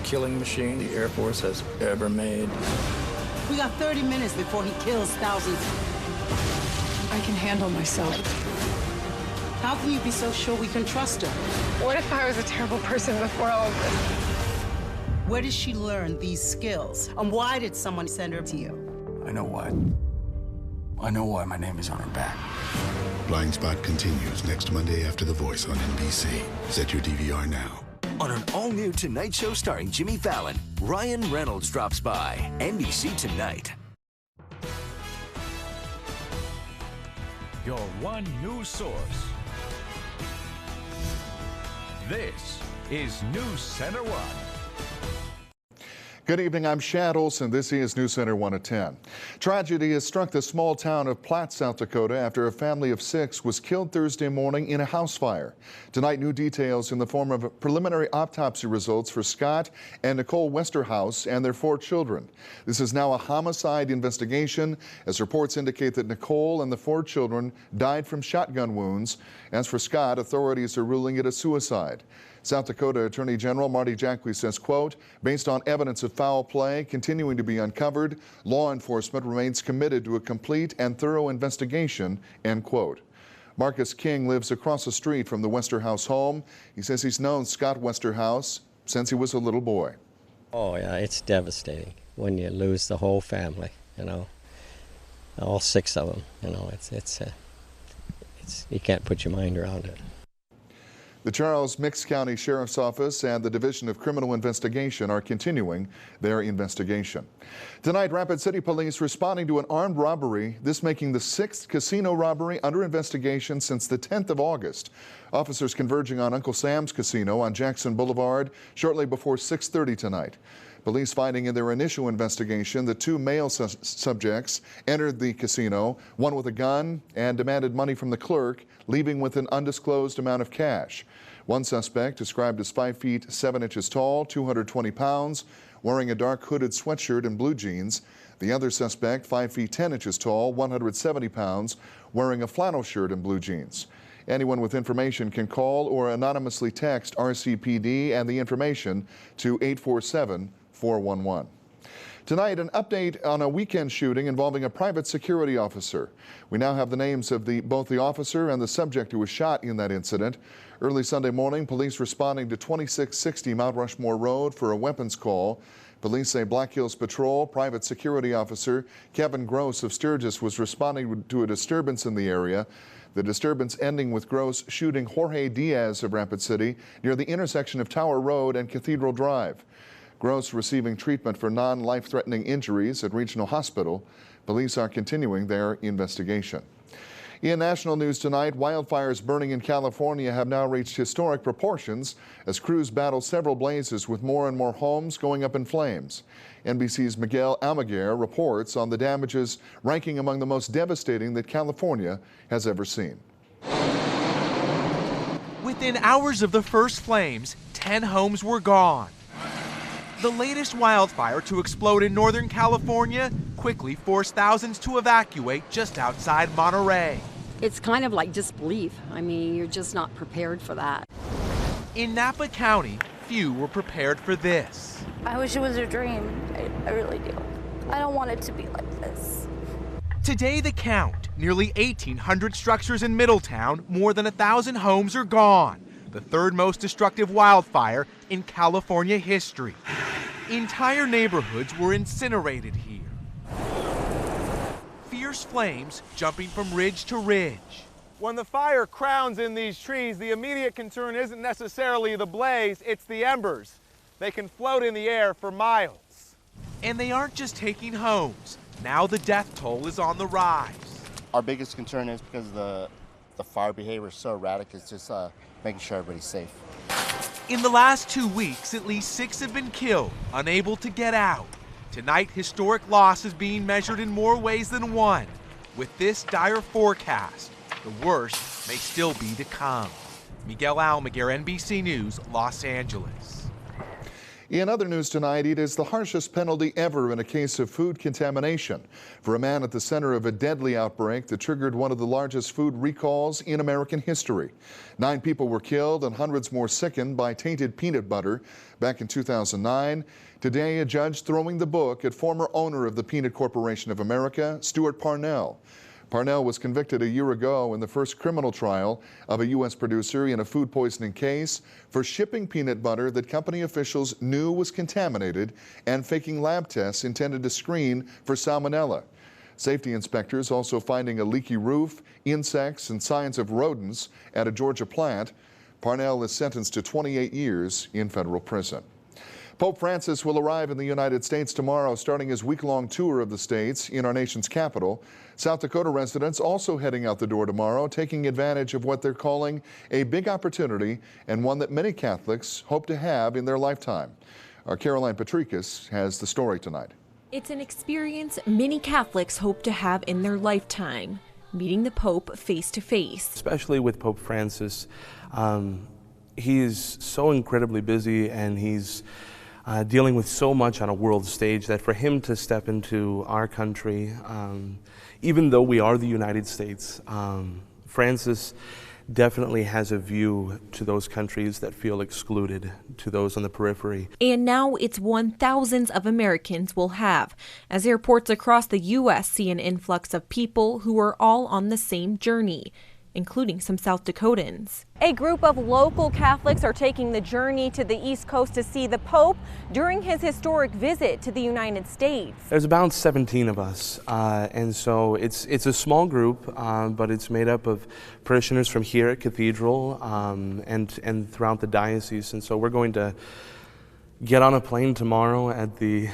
killing machine the Air Force has ever made. We got 30 minutes before he kills thousands. I can handle myself. How can you be so sure we can trust her? What if I was a terrible person before all of this? Where did she learn these skills? And why did someone send her to you? I know why. I know why my name is on her back. Blind Spot continues next Monday after The Voice on NBC. Set your DVR now. On an all-new Tonight Show starring Jimmy Fallon, Ryan Reynolds drops by. NBC Tonight. Your one news source. This is NewsCenter1. Good evening, I'm Shad Olson. This is NewsCenter1 at 10. Tragedy has struck the small town of Platte, South Dakota after a family of 6 was killed Thursday morning in a house fire. Tonight, new details in the form of preliminary autopsy results for Scott and Nicole Westerhouse and their 4 children. This is now a homicide investigation, as reports indicate that Nicole and the 4 children died from shotgun wounds. As for Scott, authorities are ruling it a suicide. South Dakota Attorney General Marty Jackley says, quote, based on evidence of foul play continuing to be uncovered, law enforcement remains committed to a complete and thorough investigation, end quote. Marcus King lives across the street from the Westerhouse home. He says he's known Scott Westerhouse since he was a little boy. Oh yeah, it's devastating when you lose the whole family, you know, all 6 of them, you know, it's you can't put your mind around it. The Charles Mix County Sheriff's Office and the Division of Criminal Investigation are continuing their investigation. Tonight, Rapid City Police responding to an armed robbery, this making the 6th casino robbery under investigation since the 10th of August. Officers converging on Uncle Sam's Casino on Jackson Boulevard shortly before 6:30 tonight. Police finding in their initial investigation that 2 male subjects entered the casino, one with a gun, and demanded money from the clerk, leaving with an undisclosed amount of cash. One suspect, described as 5 feet 7 inches tall, 220 pounds, wearing a dark hooded sweatshirt and blue jeans. The other suspect, 5 feet 10 inches tall, 170 pounds, wearing a flannel shirt and blue jeans. Anyone with information can call or anonymously text RCPD and the information to 847-411. Tonight, an update on a weekend shooting involving a private security officer. We now have the names of both the officer and the subject who was shot in that incident. Early Sunday morning, police responding to 2660 Mount Rushmore Road for a weapons call. Police say Black Hills Patrol private security officer Kevin Gross of Sturgis was responding to a disturbance in the area. The disturbance ending with Gross shooting Jorge Diaz of Rapid City near the intersection of Tower Road and Cathedral Drive. Gross receiving treatment for non-life-threatening injuries at Regional Hospital. Police are continuing their investigation. In national news tonight, wildfires burning in California have now reached historic proportions as crews battle several blazes with more and more homes going up in flames. NBC's Miguel Almaguer reports on the damages ranking among the most devastating that California has ever seen. Within hours of the first flames, 10 homes were gone. The latest wildfire to explode in Northern California quickly forced thousands to evacuate just outside Monterey. It's kind of like disbelief. I mean, you're just not prepared for that. In Napa County, few were prepared for this. I wish it was a dream. I really do. I don't want it to be like this. Today, the count, nearly 1,800 structures in Middletown, more than 1,000 homes are gone. The 3rd most destructive wildfire in California history. Entire neighborhoods were incinerated here. Fierce flames jumping from ridge to ridge. When the fire crowns in these trees, the immediate concern isn't necessarily the blaze, it's the embers. They can float in the air for miles. And they aren't just taking homes. Now the death toll is on the rise. Our biggest concern is because the fire behavior is so erratic, it's just making sure everybody's safe. In the last 2 weeks, at least 6 have been killed, unable to get out. Tonight, historic loss is being measured in more ways than one. With this dire forecast, the worst may still be to come. Miguel Almaguer, NBC News, Los Angeles. In other news tonight, it is the harshest penalty ever in a case of food contamination for a man at the center of a deadly outbreak that triggered one of the largest food recalls in American history. 9 people were killed and hundreds more sickened by tainted peanut butter back in 2009. Today, a judge throwing the book at former owner of the Peanut Corporation of America, Stuart Parnell. Parnell was convicted a year ago in the first criminal trial of a U.S. producer in a food poisoning case for shipping peanut butter that company officials knew was contaminated and faking lab tests intended to screen for salmonella. Safety inspectors also finding a leaky roof, insects, and signs of rodents at a Georgia plant. Parnell is sentenced to 28 years in federal prison. Pope Francis will arrive in the United States tomorrow, starting his week-long tour of the states in our nation's capital. South Dakota residents also heading out the door tomorrow, taking advantage of what they're calling a big opportunity and one that many Catholics hope to have in their lifetime. Our Caroline Patricus has the story tonight. It's an experience many Catholics hope to have in their lifetime, meeting the Pope face to face. Especially with Pope Francis, he is so incredibly busy, and he's dealing with so much on a world stage that for him to step into our country, even though we are the United States, Francis definitely has a view to those countries that feel excluded, to those on the periphery. And now it's one thousands of Americans will have, as airports across the U.S. see an influx of people who are all on the same journey, including some South Dakotans. A group of local Catholics are taking the journey to the East Coast to see the Pope during his historic visit to the United States. There's about 17 of us, and so it's a small group, but it's made up of parishioners from here at Cathedral and throughout the diocese. And so we're going to get on a plane tomorrow at the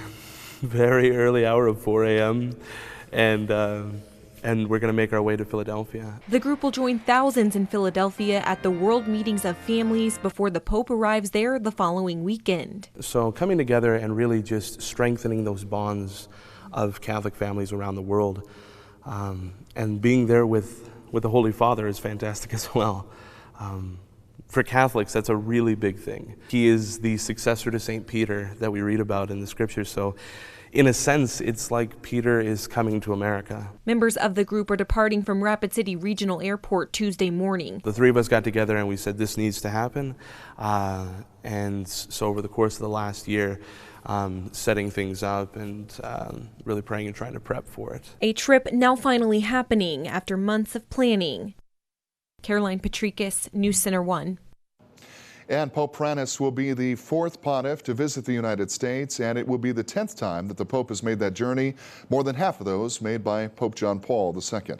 very early hour of 4 a.m. and we're going to make our way to Philadelphia. The group will join thousands in Philadelphia at the World Meetings of Families before the Pope arrives there the following weekend. So coming together and really just strengthening those bonds of Catholic families around the world, and being there with the Holy Father is fantastic as well. For Catholics, that's a really big thing. He is the successor to St. Peter that we read about in the scriptures. So in a sense, it's like Peter is coming to America. Members of the group are departing from Rapid City Regional Airport Tuesday morning. The 3 of us got together and we said this needs to happen. And so over the course of the last year, setting things up and really praying and trying to prep for it. A trip now finally happening after months of planning. Caroline Patricus, NewsCenter1. And Pope Francis will be the 4th pontiff to visit the United States, and it will be the 10th time that the Pope has made that journey, more than half of those made by Pope John Paul II.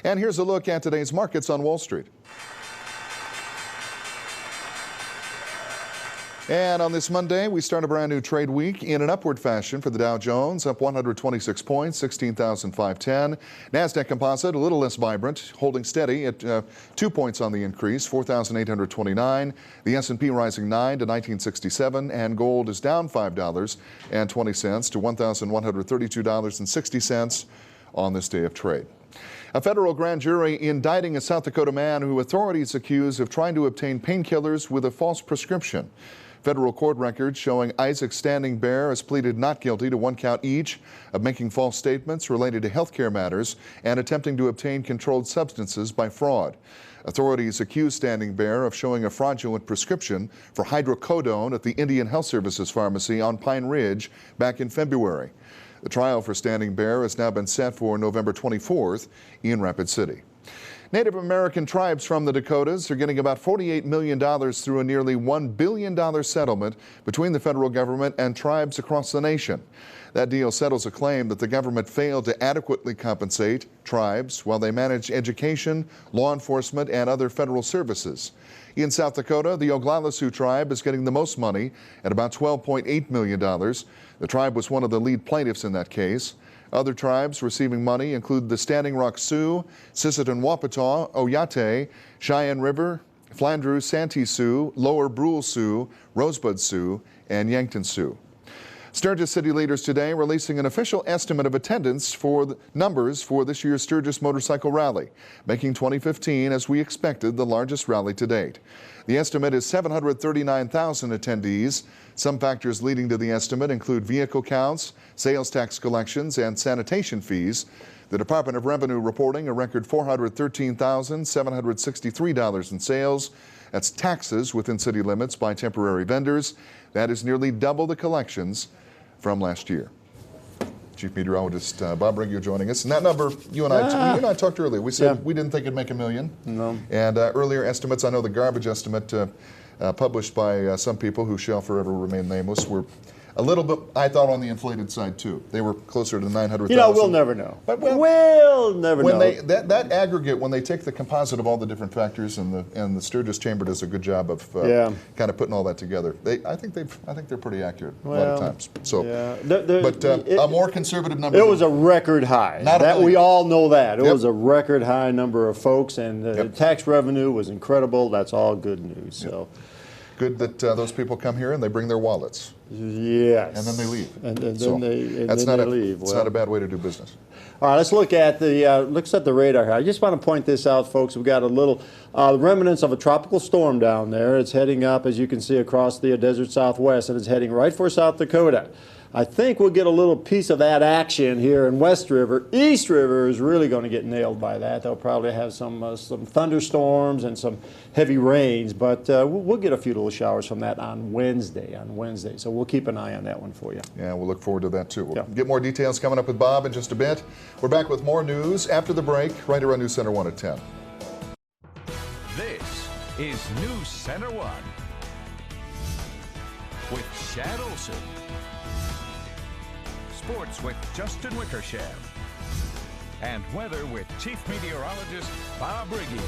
And here's a look at today's markets on Wall Street. And on this Monday, we start a brand new trade week in an upward fashion for the Dow Jones, up 126 points, 16,510. NASDAQ Composite, a little less vibrant, holding steady at 2 points on the increase, 4,829. The S&P rising 9 to 1967, and gold is down $5.20 to $1,132.60 on this day of trade. A federal grand jury indicting a South Dakota man who authorities accuse of trying to obtain painkillers with a false prescription. Federal court records showing Isaac Standing Bear has pleaded not guilty to 1 count each of making false statements related to health care matters and attempting to obtain controlled substances by fraud. Authorities accuse Standing Bear of showing a fraudulent prescription for hydrocodone at the Indian Health Services Pharmacy on Pine Ridge back in February. The trial for Standing Bear has now been set for November 24th in Rapid City. Native American tribes from the Dakotas are getting about $48 million through a nearly $1 billion settlement between the federal government and tribes across the nation. That deal settles a claim that the government failed to adequately compensate tribes while they manage education, law enforcement, and other federal services. In South Dakota, the Oglala Sioux tribe is getting the most money at about $12.8 million. The tribe was one of the lead plaintiffs in that case. Other tribes receiving money include the Standing Rock Sioux, Sisseton Wapata, Oyate, Cheyenne River, Flandreau Santee Sioux, Lower Brule Sioux, Rosebud Sioux, and Yankton Sioux. Sturgis city leaders today releasing an official estimate of attendance for the numbers for this year's Sturgis Motorcycle Rally, making 2015, as we expected, the largest rally to date. The estimate is 739,000 attendees. Some factors leading to the estimate include vehicle counts, sales tax collections, and sanitation fees. The Department of Revenue reporting a record $413,763 in sales. That's taxes within city limits by temporary vendors. That is nearly double the collections from last year. Chief Meteorologist Bob Riggio joining us. And that number, you and I talked earlier. We said we didn't think it'd make $1 million. No. And earlier estimates, I know the garbage estimate published by some people who shall forever remain nameless, were a little bit, I thought, on the inflated side too. They were closer to 900,000. You know, we'll never know. But we'll never know. That aggregate, when they take the composite of all the different factors, and the Sturgis Chamber does a good job of kind of putting all that together. I think they're pretty accurate a lot of times. So, a more conservative number. It was a record high. We all know that. It was a record high number of folks, and the tax revenue was incredible. That's all good news. So. Good that those people come here and they bring their wallets. Yes. And then they leave. And then they leave. It's not a bad way to do business. All right, let's look at the radar here. I just want to point this out, folks. We've got a little remnants of a tropical storm down there. It's heading up, as you can see, across the desert southwest, and it's heading right for South Dakota. I think we'll get a little piece of that action here in West River. East River is really going to get nailed by that. They'll probably have some thunderstorms and some heavy rains, but we'll get a few little showers from that on Wednesday. So we'll keep an eye on that one for you. Yeah, we'll look forward to that too. We'll get more details coming up with Bob in just a bit. We're back with more news after the break, right here on NewsCenter1 at 10. This is NewsCenter1 with Shad Olson. Sports with Justin Wickersham. And weather with Chief Meteorologist Bob Riggio.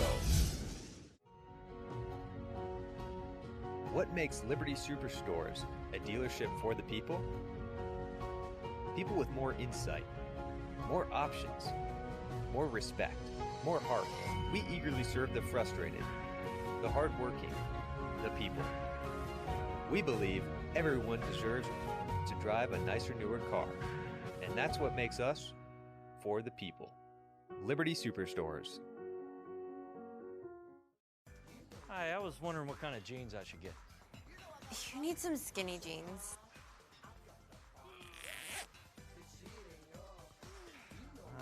What makes Liberty Superstores a dealership for the people? People with more insight, more options, more respect, more heart. We eagerly serve the frustrated, the hardworking, the people. We believe everyone deserves to drive a nicer, newer car. And that's what makes us for the people. Liberty Superstores. Hi, I was wondering what kind of jeans I should get. You need some skinny jeans.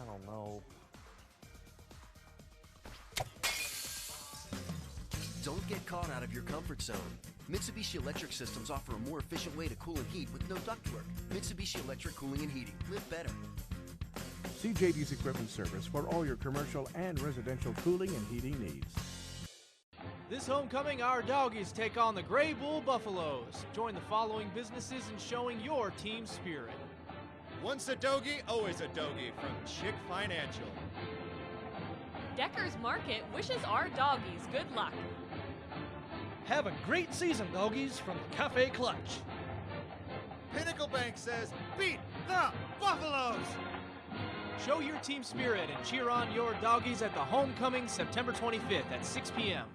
I don't know. Don't get caught out of your comfort zone. Mitsubishi Electric Systems offer a more efficient way to cool and heat with no ductwork. Mitsubishi Electric Cooling and Heating. Live better. CJD's Equipment Service for all your commercial and residential cooling and heating needs. This homecoming, our doggies take on the Gray Bull Buffaloes. Join the following businesses in showing your team spirit. Once a doggie, always a doggie from Chick Financial. Decker's Market wishes our doggies good luck. Have a great season, doggies, from the Cafe Clutch. Pinnacle Bank says, beat the Buffaloes! Show your team spirit and cheer on your doggies at the homecoming September 25th at 6 p.m.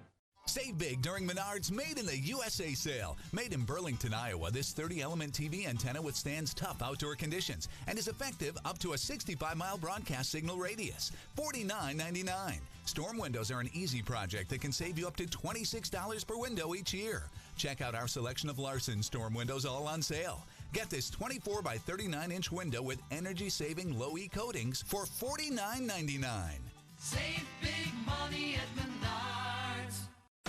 Save big during Menards Made in the USA sale. Made in Burlington, Iowa, this 30-element TV antenna withstands tough outdoor conditions and is effective up to a 65-mile broadcast signal radius. $49.99. Storm windows are an easy project that can save you up to $26 per window each year. Check out our selection of Larson storm windows, all on sale. Get this 24 by 39-inch window with energy-saving low-E coatings for $49.99. Save big money at Menards.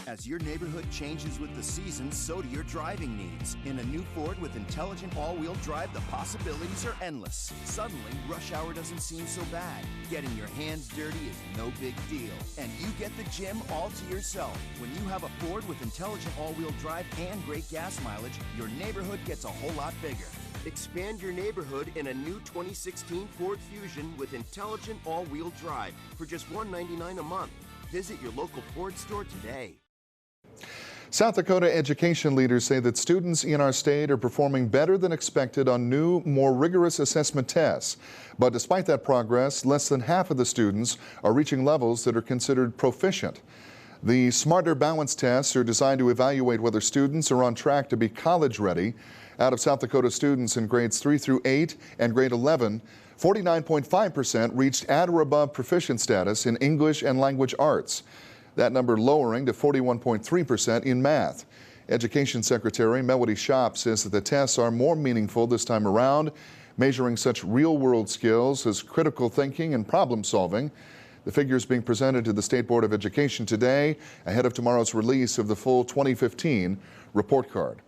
As your neighborhood changes with the seasons, so do your driving needs. In a new Ford with intelligent all-wheel drive, the possibilities are endless. Suddenly, rush hour doesn't seem so bad. Getting your hands dirty is no big deal. And you get the gym all to yourself. When you have a Ford with intelligent all-wheel drive and great gas mileage, your neighborhood gets a whole lot bigger. Expand your neighborhood in a new 2016 Ford Fusion with intelligent all-wheel drive for just $199 a month. Visit your local Ford store today. South Dakota education leaders say that students in our state are performing better than expected on new, more rigorous assessment tests. But despite that progress, less than half of the students are reaching levels that are considered proficient. The Smarter Balance tests are designed to evaluate whether students are on track to be college ready. Out of South Dakota students in grades 3 through 8 and grade 11, 49.5% reached at or above proficient status in English and language arts. That number lowering to 41.3% in math. Education Secretary Melody Schopp says that the tests are more meaningful this time around, measuring such real-world skills as critical thinking and problem solving. The figures being presented to the State Board of Education today ahead of tomorrow's release of the full 2015 report card.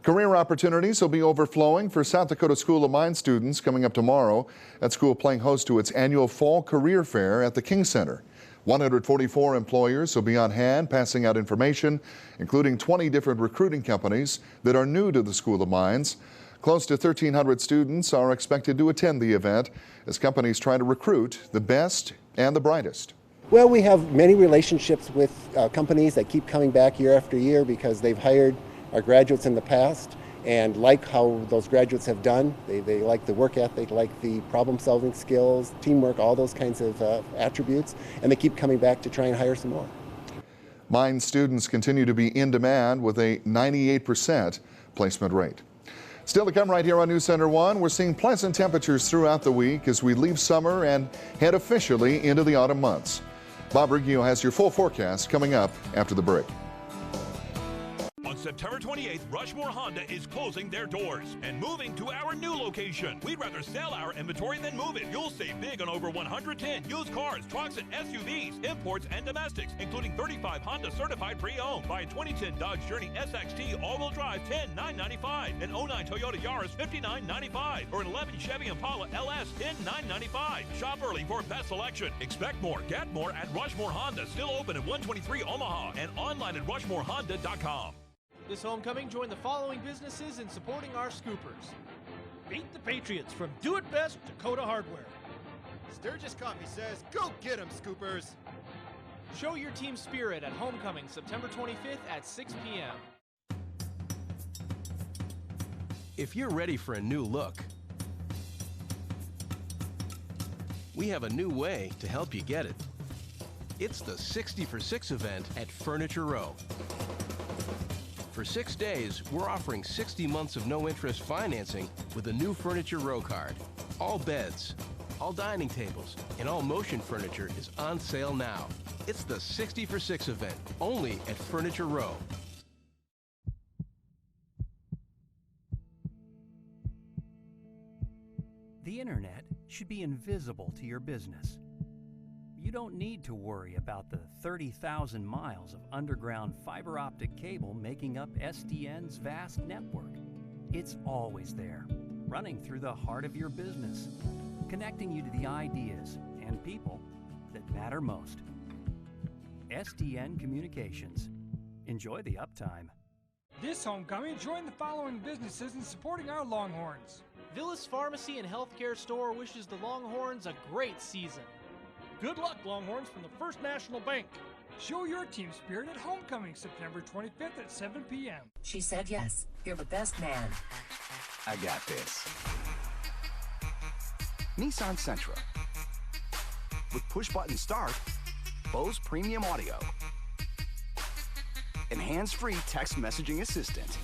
Career opportunities will be overflowing for South Dakota School of Mines students coming up tomorrow. That school playing host to its annual Fall Career Fair at the King Center. 144 employers will be on hand passing out information, including 20 different recruiting companies that are new to the School of Mines. Close to 1,300 students are expected to attend the event as companies try to recruit the best and the brightest. Well, we have many relationships with companies that keep coming back year after year because they've hired our graduates in the past and like how those graduates have done. They like the work ethic, like the problem-solving skills, teamwork, all those kinds of attributes, and they keep coming back to try and hire some more. Mines students continue to be in demand with a 98% placement rate. Still to come right here on NewsCenter1, we're seeing pleasant temperatures throughout the week as we leave summer and head officially into the autumn months. Bob Riggio has your full forecast coming up after the break. On September 28th, Rushmore Honda is closing their doors and moving to our new location. We'd rather sell our inventory than move it. You'll save big on over 110 used cars, trucks, and SUVs, imports, and domestics, including 35 Honda certified pre-owned. Buy a 2010 Dodge Journey SXT all-wheel drive $10,995, an 09 Toyota Yaris $59,995, or an 11 Chevy Impala LS $10,995. Shop early for best selection. Expect more, get more at Rushmore Honda. Still open at 123 Omaha and online at rushmorehonda.com. This homecoming, join the following businesses in supporting our scoopers. Beat the Patriots from Do It Best Dakota Hardware. Sturgis Coffee says, go get 'em, scoopers. Show your team spirit at homecoming September 25th at 6 p.m. If you're ready for a new look, we have a new way to help you get it. It's the 60 for 6 event at Furniture Row. For 6 days, we're offering 60 months of no-interest financing with a new Furniture Row card. All beds, all dining tables, and all motion furniture is on sale now. It's the 60 for 6 event, only at Furniture Row. The internet should be invisible to your business. You don't need to worry about the 30,000 miles of underground fiber optic cable making up SDN's vast network. It's always there, running through the heart of your business, connecting you to the ideas and people that matter most. SDN Communications. Enjoy the uptime. This homecoming, join the following businesses in supporting our Longhorns. Villas Pharmacy and Healthcare Store wishes the Longhorns a great season. Good luck, Longhorns, from the First National Bank. Show your team spirit at homecoming September 25th at 7 p.m. She said yes. You're the best man. I got this. Nissan Sentra. With push-button start, Bose Premium Audio, and hands-free text messaging assistant.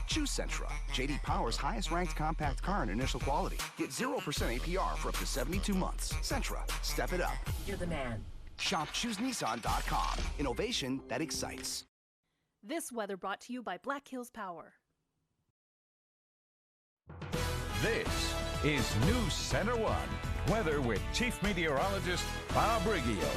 Choose Sentra, J.D. Power's highest-ranked compact car in initial quality. Get 0% APR for up to 72 months. Sentra, step it up. You're the man. Shop ChooseNissan.com. Innovation that excites. This weather brought to you by Black Hills Power. This is NewsCenter1 Weather with Chief Meteorologist Bob Riggio.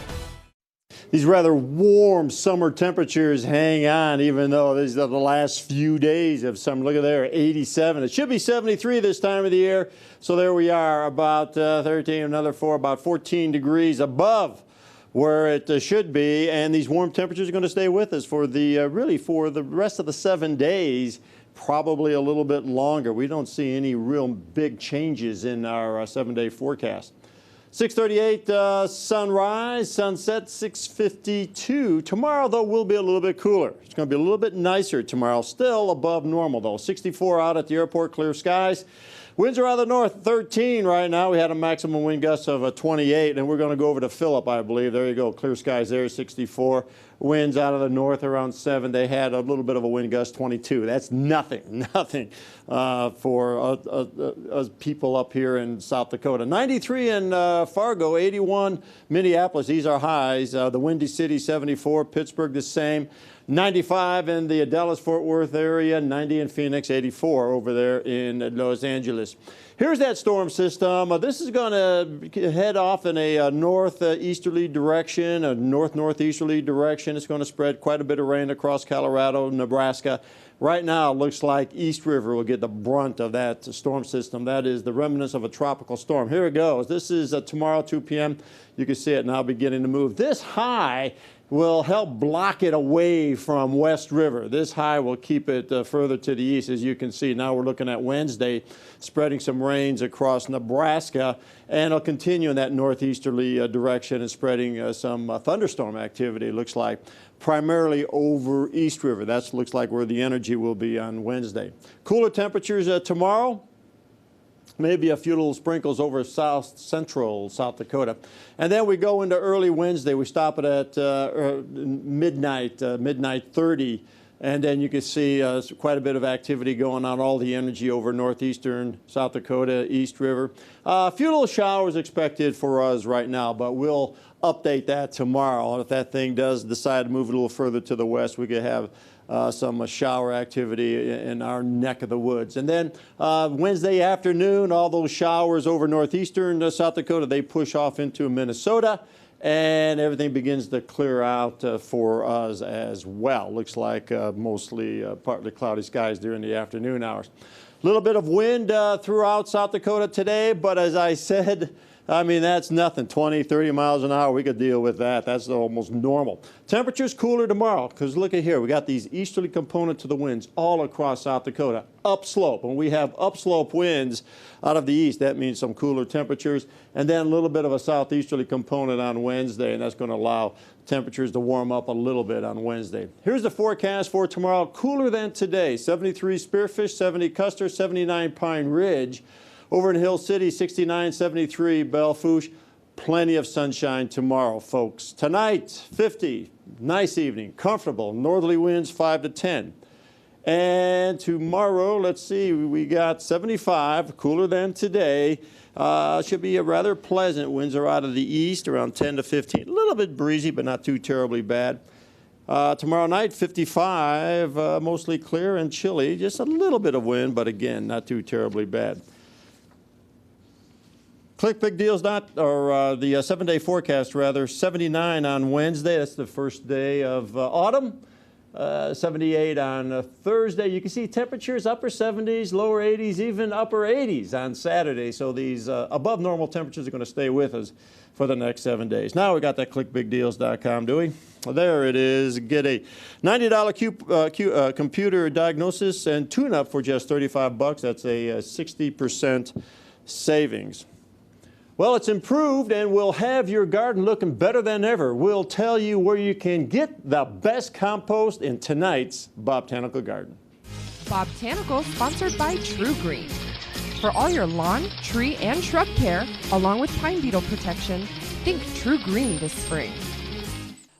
These rather warm summer temperatures hang on, even though these are the last few days of summer. Look at there, 87. It should be 73 this time of the year. So there we are, about 13, another 4, about 14 degrees above where it should be. And these warm temperatures are going to stay with us for the really for the rest of the 7 days, probably a little bit longer. We don't see any real big changes in our 7-day forecast. 6:38 sunrise, sunset 6:52. Tomorrow, though, will be a little bit cooler. It's going to be a little bit nicer tomorrow. Still above normal, though. 64 out at the airport, clear skies. Winds are out of the north, 13 right now. We had a maximum wind gust of 28, and we're going to go over to Phillip, I believe. There you go, clear skies there, 64. Winds out of the north around 7. They had a little bit of a wind gust, 22. That's nothing for us people up here in South Dakota. 93 in Fargo, 81 Minneapolis. These are highs. The Windy City, 74. Pittsburgh, the same. 95 in the Dallas-Fort Worth area, 90 in Phoenix, 84 over there in Los Angeles. Here's that storm system. This is going to head off in a northeasterly direction, a north-northeasterly direction. It's going to spread quite a bit of rain across Colorado, Nebraska. Right now, it looks like East River will get the brunt of that storm system. That is the remnants of a tropical storm. Here it goes. This is tomorrow, 2 p.m. You can see it now beginning to move. This high will help block it away from West River. This high will keep it further to the east, as you can see. Now we're looking at Wednesday, spreading some rains across Nebraska, and it'll continue in that northeasterly direction and spreading some thunderstorm activity, it looks like, primarily over East River. That looks like where the energy will be on Wednesday. Cooler temperatures tomorrow. Maybe a few little sprinkles over central South Dakota. And then we go into early Wednesday. We stop it at midnight 30. And then you can see quite a bit of activity going on, all the energy over northeastern South Dakota, East River. A few little showers expected for us right now, but we'll update that tomorrow. If that thing does decide to move a little further to the west, we could have some shower activity in our neck of the woods. And then Wednesday afternoon, all those showers over northeastern South Dakota, they push off into Minnesota, and everything begins to clear out for us as well. Looks like mostly partly cloudy skies during the afternoon hours. A little bit of wind throughout South Dakota today, but as I said, I mean, that's nothing. 20, 30 miles an hour, we could deal with that. That's almost normal. Temperatures cooler tomorrow, because look at here. We got these easterly component to the winds all across South Dakota. Upslope. When we have upslope winds out of the east, that means some cooler temperatures. And then a little bit of a southeasterly component on Wednesday, and that's going to allow temperatures to warm up a little bit on Wednesday. Here's the forecast for tomorrow. Cooler than today. 73 Spearfish, 70 Custer, 79 Pine Ridge. Over in Hill City, 69, 73 Belle Fourche. Plenty of sunshine tomorrow, folks. Tonight, 50, nice evening, comfortable. Northerly winds 5 to 10. And tomorrow, let's see, we got 75, cooler than today. Should be a rather pleasant. Winds are out of the east, around 10 to 15. A little bit breezy, but not too terribly bad. Tomorrow night, 55, mostly clear and chilly. Just a little bit of wind, but again, not too terribly bad. Click Big Deals, the 7-day forecast, rather. 79 on Wednesday. That's the first day of autumn. 78 on Thursday. You can see temperatures upper 70s, lower 80s, even upper 80s on Saturday. So these above normal temperatures are going to stay with us for the next 7 days. Now we got that clickbigdeals.com, do we? Well, there it is. Get a $90 computer diagnosis and tune-up for just $35. That's a 60% savings. Well, it's improved, and we'll have your garden looking better than ever. We'll tell you where you can get the best compost in tonight's Botanical Garden. Botanical, sponsored by True Green. For all your lawn, tree, and shrub care, along with pine beetle protection, think True Green this spring.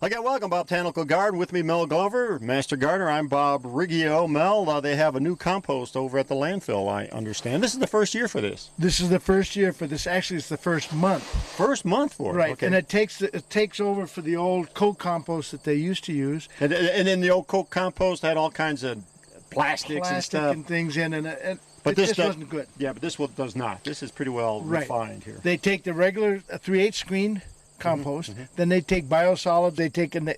Okay, welcome, Botanical Garden. With me, Mel Glover, Master Gardener. I'm Bob Riggio. Mel, they have a new compost over at the landfill, I understand. This is the first year for this. This is the first year for this. Actually, it's the first month. First month for it? Right, okay. And it takes over for the old coke compost that they used to use. And then the old coke compost had all kinds of plastics and stuff. And things in, and but this wasn't good. Yeah, but this does not. This is pretty well refined here. They take the regular 3/8 screen compost, then they take biosolids,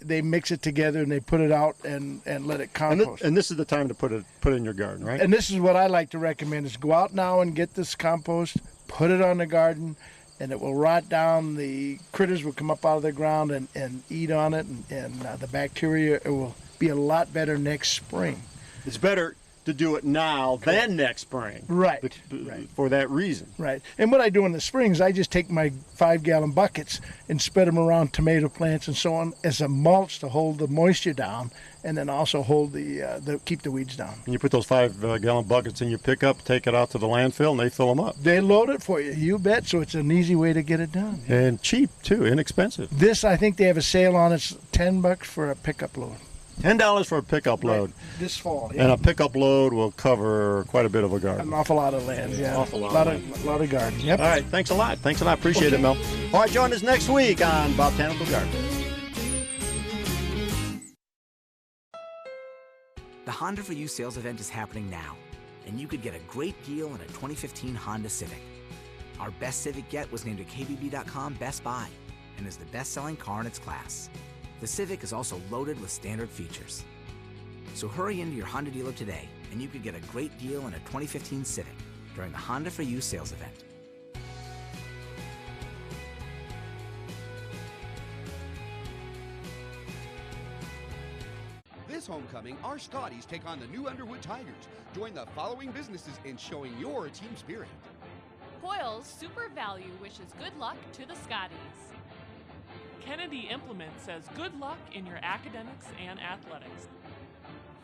they mix it together and they put it out and let it compost. And this is the time to put it in your garden, right? And this is what I like to recommend: is go out now and get this compost, put it on the garden, and it will rot down. The critters will come up out of the ground and eat on it, and the bacteria, it will be a lot better next spring. It's better to do it now than next spring. Right. For that reason. Right. And what I do in the springs, I just take my 5-gallon buckets and spread them around tomato plants and so on as a mulch to hold the moisture down, and then also hold keep the weeds down. And you put those 5-gallon buckets in your pickup, take it out to the landfill, and they fill them up. They load it for you, you bet. So it's an easy way to get it done. And cheap too, inexpensive. This, I think they have a sale on. It's $10 for a pickup load. $10 for a pickup load. This fall. And a pickup load will cover quite a bit of a garden. An awful lot of land, yeah. Awful lot A lot of garden, yep. All right, thanks a lot. Appreciate it, Mel. All right, join us next week on Botanical Garden. The Honda For You sales event is happening now, and you could get a great deal on a 2015 Honda Civic. Our best Civic yet was named a KBB.com Best Buy and is the best-selling car in its class. The Civic is also loaded with standard features. So hurry into your Honda dealer today, and you could get a great deal on a 2015 Civic during the Honda For You sales event. This homecoming, our Scotties take on the New Underwood Tigers. Join the following businesses in showing your team spirit. Hoyle's Super Value wishes good luck to the Scotties. Kennedy Implement says good luck in your academics and athletics.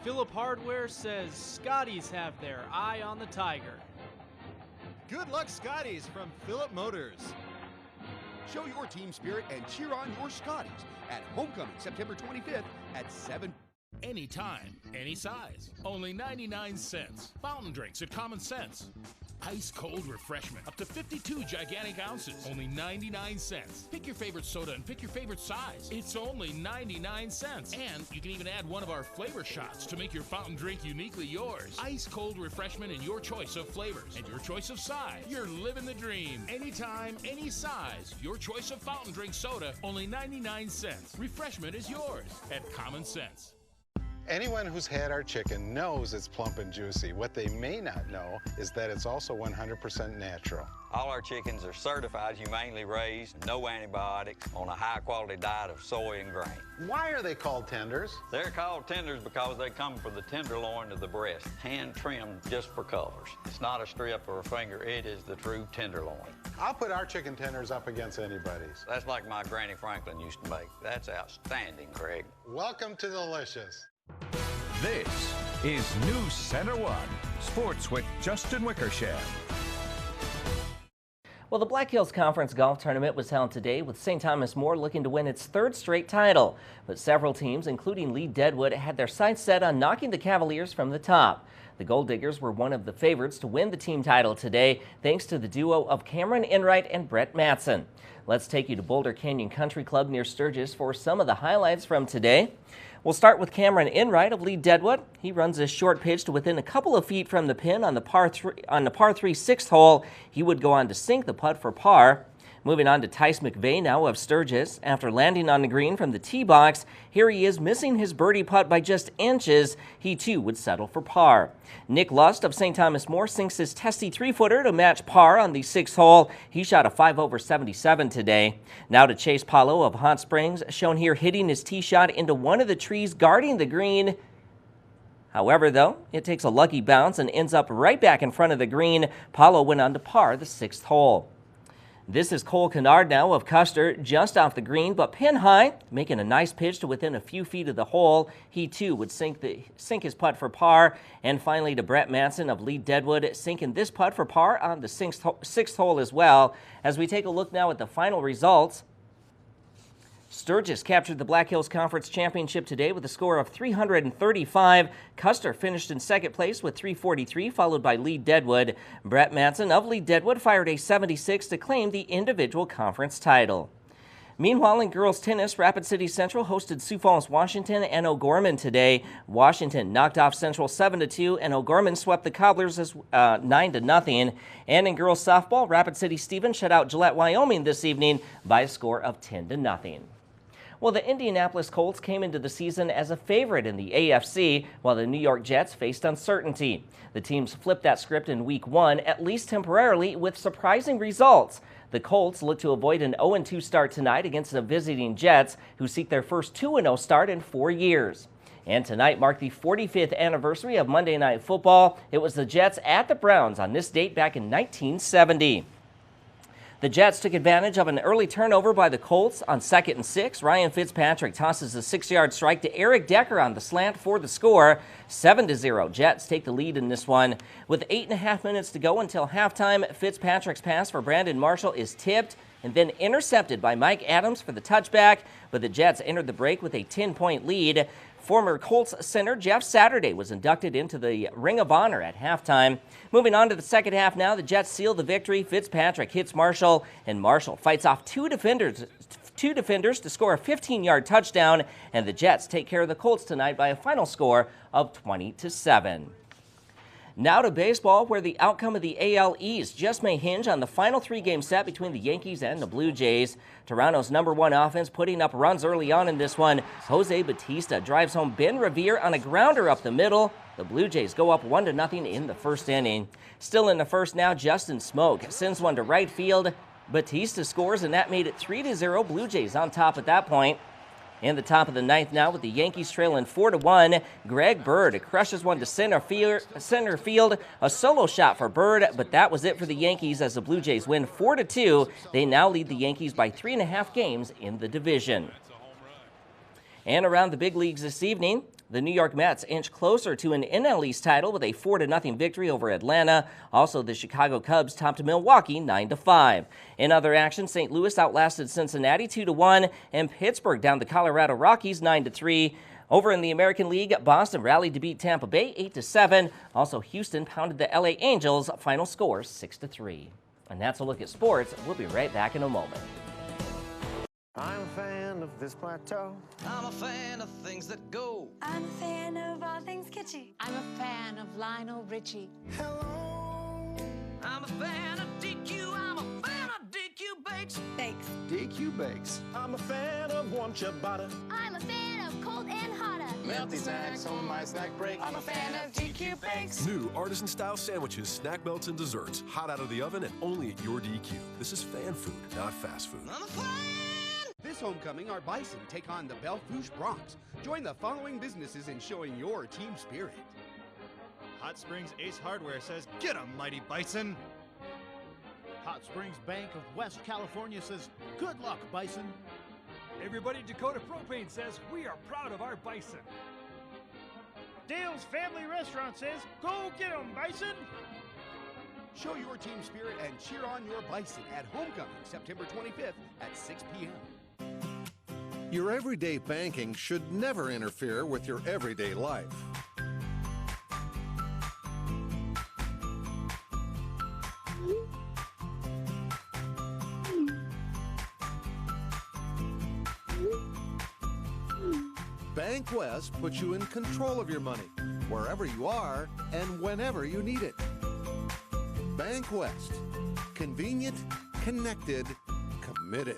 Phillip Hardware says Scotties have their eye on the Tiger. Good luck, Scotties, from Phillip Motors. Show your team spirit and cheer on your Scotties at homecoming September 25th at 7. Anytime, any size, only 99 cents. Fountain drinks at Common Sense. Ice cold refreshment, up to 52 gigantic ounces, only 99 cents. Pick your favorite soda and pick your favorite size. It's only 99 cents. And you can even add one of our flavor shots to make your fountain drink uniquely yours. Ice cold refreshment in your choice of flavors and your choice of size. You're living the dream. Anytime, any size. Your choice of fountain drink soda, only 99 cents. Refreshment is yours at Common Sense. Anyone who's had our chicken knows it's plump and juicy. What they may not know is that it's also 100% natural. All our chickens are certified, humanely raised, no antibiotics, on a high-quality diet of soy and grain. Why are they called tenders? They're called tenders because they come from the tenderloin of the breast, hand-trimmed just for colors. It's not a strip or a finger, it is the true tenderloin. I'll put our chicken tenders up against anybody's. That's like my Granny Franklin used to make. That's outstanding, Craig. Welcome to Delicious. This is NewsCenter1 Sports with Justin Wickersham. Well, the Black Hills Conference Golf Tournament was held today with St. Thomas More looking to win its third straight title. But several teams, including Lee Deadwood, had their sights set on knocking the Cavaliers from the top. The Gold Diggers were one of the favorites to win the team title today, thanks to the duo of Cameron Enright and Brett Matson. Let's take you to Boulder Canyon Country Club near Sturgis for some of the highlights from today. We'll start with Cameron Enright of Lee Deadwood. He runs a short pitch to within a couple of feet from the pin on the par 3 sixth hole. He would go on to sink the putt for par. Moving on to Tice McVeigh now of Sturgis. After landing on the green from the tee box, here he is missing his birdie putt by just inches. He too would settle for par. Nick Lust of St. Thomas More sinks his testy 3-footer to match par on the sixth hole. He shot a 5 over 77 today. Now to Chase Paulo of Hot Springs, shown here hitting his tee shot into one of the trees guarding the green. However, though, it takes a lucky bounce and ends up right back in front of the green. Paulo went on to par the sixth hole. This is Cole Kennard now of Custer, just off the green, but pin high, making a nice pitch to within a few feet of the hole. He too would sink his putt for par. And finally to Brett Manson of Lee Deadwood, sinking this putt for par on the sixth hole as well. As we take a look now at the final results, Sturgis captured the Black Hills Conference Championship today with a score of 335. Custer finished in second place with 343, followed by Lee Deadwood. Brett Manson of Lee Deadwood fired a 76 to claim the individual conference title. Meanwhile, in girls tennis, Rapid City Central hosted Sioux Falls, Washington and O'Gorman today. Washington knocked off Central 7-2, and O'Gorman swept the Cobblers as 9-0. And in girls softball, Rapid City Stevens shut out Gillette, Wyoming this evening by a score of 10-0. Well, the Indianapolis Colts came into the season as a favorite in the AFC, while the New York Jets faced uncertainty. The teams flipped that script in Week 1, at least temporarily, with surprising results. The Colts look to avoid an 0-2 start tonight against the visiting Jets, who seek their first 2-0 start in 4 years. And tonight marked the 45th anniversary of Monday Night Football. It was the Jets at the Browns on this date back in 1970. The Jets took advantage of an early turnover by the Colts on 2nd and 6. Ryan Fitzpatrick tosses a 6-yard strike to Eric Decker on the slant for the score. 7-0. Jets take the lead in this one. With 8.5 minutes to go until halftime, Fitzpatrick's pass for Brandon Marshall is tipped and then intercepted by Mike Adams for the touchback, but the Jets entered the break with a 10-point lead. Former Colts center Jeff Saturday was inducted into the Ring of Honor at halftime. Moving on to the second half now, the Jets seal the victory. Fitzpatrick hits Marshall, and Marshall fights off two defenders to score a 15-yard touchdown, and the Jets take care of the Colts tonight by a final score of 20-7. Now to baseball, where the outcome of the AL East just may hinge on the final 3-game set between the Yankees and the Blue Jays. Toronto's #1 offense putting up runs early on in this one. Jose Bautista drives home Ben Revere on a grounder up the middle. The Blue Jays go up 1-0 in the first inning. Still in the first now, Justin Smoke sends one to right field. Bautista scores, and that made it 3-0. Blue Jays on top at that point. In the top of the ninth now, with the Yankees trailing 4-1, Greg Bird crushes one to center field. A solo shot for Bird, but that was it for the Yankees as the Blue Jays win 4-2. They now lead the Yankees by 3.5 games in the division. And around the big leagues this evening, the New York Mets inch closer to an NL East title with a 4-0 victory over Atlanta. Also, the Chicago Cubs topped Milwaukee 9-5. In other action, St. Louis outlasted Cincinnati 2-1, and Pittsburgh down the Colorado Rockies 9-3. Over in the American League, Boston rallied to beat Tampa Bay 8-7. Also, Houston pounded the LA Angels. Final score 6-3. And that's a look at sports. We'll be right back in a moment. I'm a fan of this plateau. I'm a fan of things that go. I'm a fan of all things kitschy. I'm a fan of Lionel Richie. Hello. I'm a fan of DQ. I'm a fan of DQ Bakes. Bakes. DQ Bakes. I'm a fan of warm ciabatta. I'm a fan of cold and hotter. Melty snacks on my snack break. I'm a fan of DQ Bakes. New artisan-style sandwiches, snack melts, and desserts. Hot out of the oven and only at your DQ. This is fan food, not fast food. I'm a fan. This homecoming, our Bison take on the Bellefouche Broncs. Join the following businesses in showing your team spirit. Hot Springs Ace Hardware says, "Get 'em, mighty Bison." Hot Springs Bank of West California says, "Good luck, Bison." Everybody Dakota Propane says, "We are proud of our Bison." Dale's Family Restaurant says, "Go get 'em, Bison." Show your team spirit and cheer on your Bison at homecoming September 25th at 6 p.m. Your everyday banking should never interfere with your everyday life. Bank West puts you in control of your money, wherever you are and whenever you need it. Bank West. Convenient, connected, committed.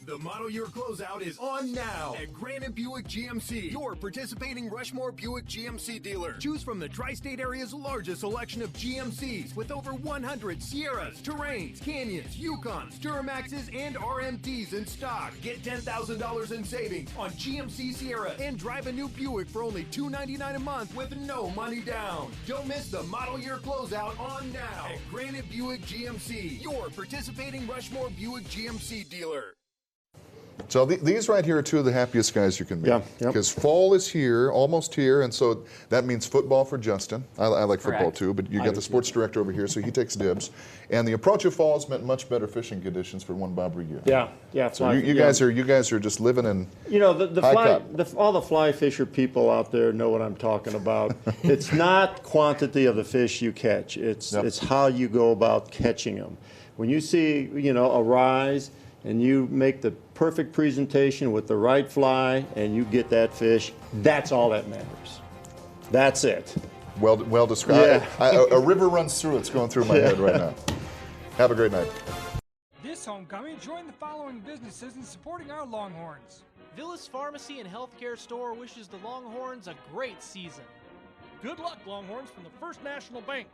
The model year closeout is on now at Granite Buick GMC, your participating Rushmore Buick GMC dealer. Choose from the tri-state area's largest selection of GMCs with over 100 Sierras, Terrains, Canyons, Yukons, Duramaxes, and RMTs in stock. Get $10,000 in savings on GMC Sierra and drive a new Buick for only $299 a month with no money down. Don't miss the model year closeout on now at Granite Buick GMC, your participating Rushmore Buick GMC dealer. So these right here are two of the happiest guys you can be. Yeah. Because fall is here, almost here, and so that means football for Justin. I like football Correct. too, but you got the sports director over here, so he takes dibs. And the approach of fall has meant much better fishing conditions for one Bob Regue. Yeah. So you guys are just living in. You know, the high fly, cut. all the fly fisher people out there know what I'm talking about. It's not quantity of the fish you catch. It's how you go about catching them. When you see, a rise and you make the perfect presentation with the right fly and you get that fish, that's all that matters. That's it. Well described. Yeah. A river runs through. It's going through my head right now. Have a great night. This homecoming, join the following businesses in supporting our Longhorns. Villas Pharmacy and Healthcare Store wishes the Longhorns a great season. Good luck, Longhorns, from the First National Bank.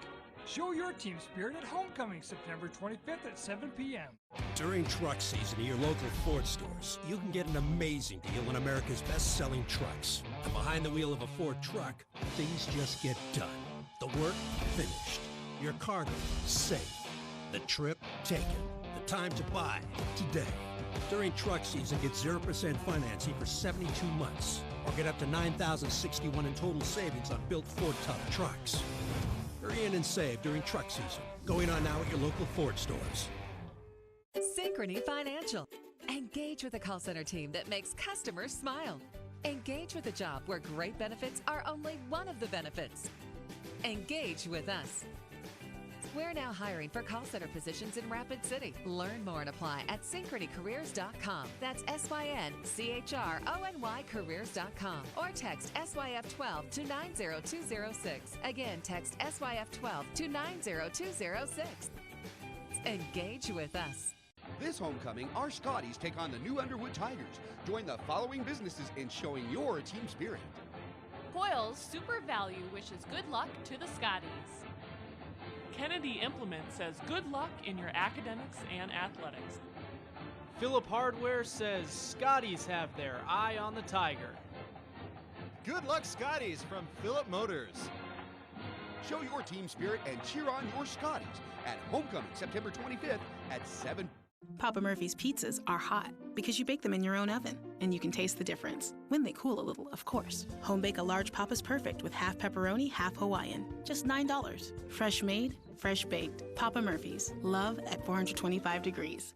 Show your team spirit at homecoming September 25th at 7 p.m. During truck season at your local Ford stores, you can get an amazing deal on America's best-selling trucks. And behind the wheel of a Ford truck, things just get done. The work finished. Your cargo safe. The trip taken. The time to buy today. During truck season, get 0% financing for 72 months. Or get up to $9,061 in total savings on built Ford Tough trucks. Hurry in and save during truck season. Going on now at your local Ford stores. Synchrony Financial. Engage with a call center team that makes customers smile. Engage with a job where great benefits are only one of the benefits. Engage with us. We're now hiring for call center positions in Rapid City. Learn more and apply at synchronycareers.com. That's SYNCHRONY careers.com. Or text SYF12 to 90206. Again, text SYF12 to 90206. Engage with us. This homecoming, our Scotties take on the New Underwood Tigers. Join the following businesses in showing your team spirit. Hoyle's Super Value wishes good luck to the Scotties. Kennedy Implement says good luck in your academics and athletics. Phillip Hardware says Scotties have their eye on the Tiger. Good luck, Scotties, from Phillip Motors. Show your team spirit and cheer on your Scotties at homecoming September 25th at 7. Papa Murphy's pizzas are hot because you bake them in your own oven, and you can taste the difference. When they cool a little, of course. Home bake a large Papa's Perfect with half pepperoni, half Hawaiian. Just $9. Fresh made, fresh baked. Papa Murphy's. Love at 425 degrees.